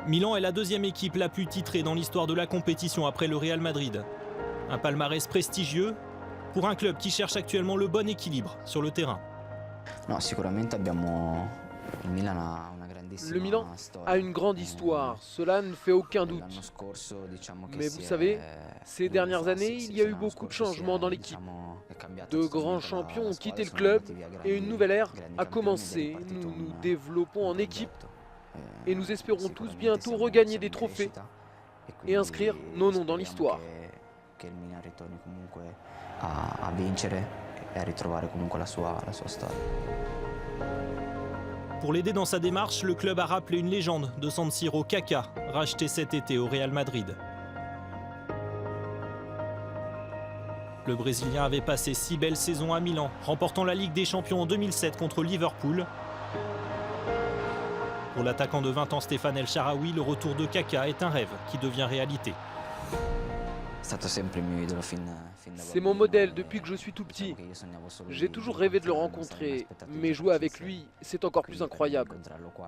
Milan est la deuxième équipe la plus titrée dans l'histoire de la compétition après le Real Madrid. Un palmarès prestigieux pour un club qui cherche actuellement le bon équilibre sur le terrain. No, sicuramente abbiamo il Milan ha una Le Milan a une grande histoire, cela ne fait aucun doute. Mais vous savez, ces dernières années, il y a eu beaucoup de changements dans l'équipe. De grands champions ont quitté le club et une nouvelle ère a commencé. Nous nous développons en équipe et nous espérons tous bientôt regagner des trophées et inscrire nos noms dans l'histoire. Che il Milan ritorni comunque a vincere e a ritrovare comunque la sua storia. Pour l'aider dans sa démarche, le club a rappelé une légende de San Siro, Kaká, racheté cet été au Real Madrid. Le Brésilien avait passé 6 belles saisons à Milan, remportant la Ligue des Champions en 2007 contre Liverpool. Pour l'attaquant de 20 ans Stéphane El Shaarawy, le retour de Kaká est un rêve qui devient réalité. C'est mon modèle depuis que je suis tout petit. J'ai toujours rêvé de le rencontrer, mais jouer avec lui, c'est encore plus incroyable.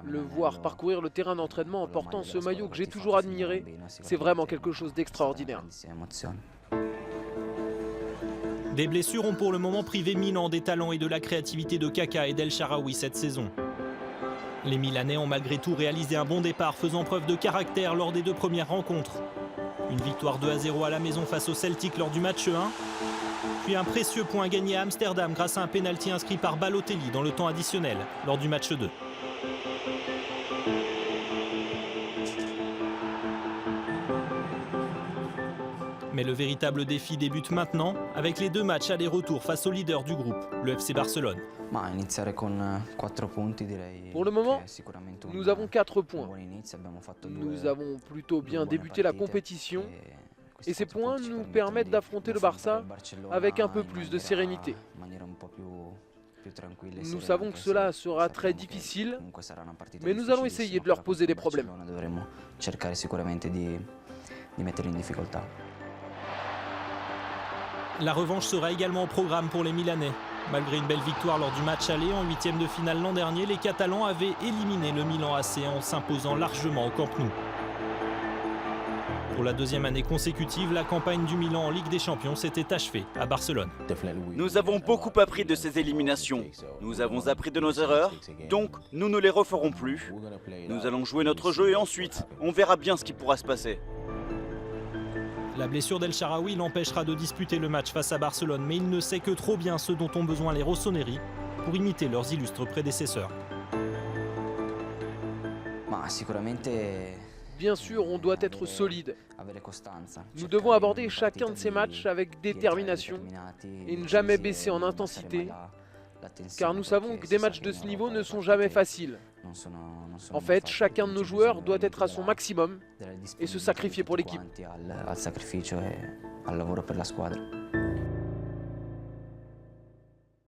Le voir parcourir le terrain d'entraînement en portant ce maillot que j'ai toujours admiré, c'est vraiment quelque chose d'extraordinaire. Des blessures ont pour le moment privé Milan des talents et de la créativité de Kaká et d'El Shaarawy cette saison. Les Milanais ont malgré tout réalisé un bon départ, faisant preuve de caractère lors des 2 premières rencontres. Une victoire 2-0 à la maison face au Celtic lors du match 1. Puis un précieux point gagné à Amsterdam grâce à un pénalty inscrit par Balotelli dans le temps additionnel lors du match 2. Mais le véritable défi débute maintenant avec les 2 matchs aller-retour face au leader du groupe, le FC Barcelone. Pour le moment, nous avons 4 points. Nous avons plutôt bien débuté la compétition et ces points nous permettent d'affronter le Barça avec un peu plus de sérénité. Nous savons que cela sera très difficile, mais nous allons essayer de leur poser des problèmes. La revanche sera également au programme pour les Milanais. Malgré une belle victoire lors du match aller en 8e de finale l'an dernier, les Catalans avaient éliminé le Milan AC en s'imposant largement au Camp Nou. Pour la 2e année consécutive, la campagne du Milan en Ligue des Champions s'était achevée à Barcelone. Nous avons beaucoup appris de ces éliminations. Nous avons appris de nos erreurs, donc nous ne les referons plus. Nous allons jouer notre jeu et ensuite, on verra bien ce qui pourra se passer. La blessure d'El Shaarawy l'empêchera de disputer le match face à Barcelone, mais il ne sait que trop bien ce dont ont besoin les Rossoneri pour imiter leurs illustres prédécesseurs. Bien sûr, on doit être solide. Nous devons aborder chacun de ces matchs avec détermination et ne jamais baisser en intensité, car nous savons que des matchs de ce niveau ne sont jamais faciles. En fait, chacun de nos joueurs doit être à son maximum et se sacrifier pour l'équipe.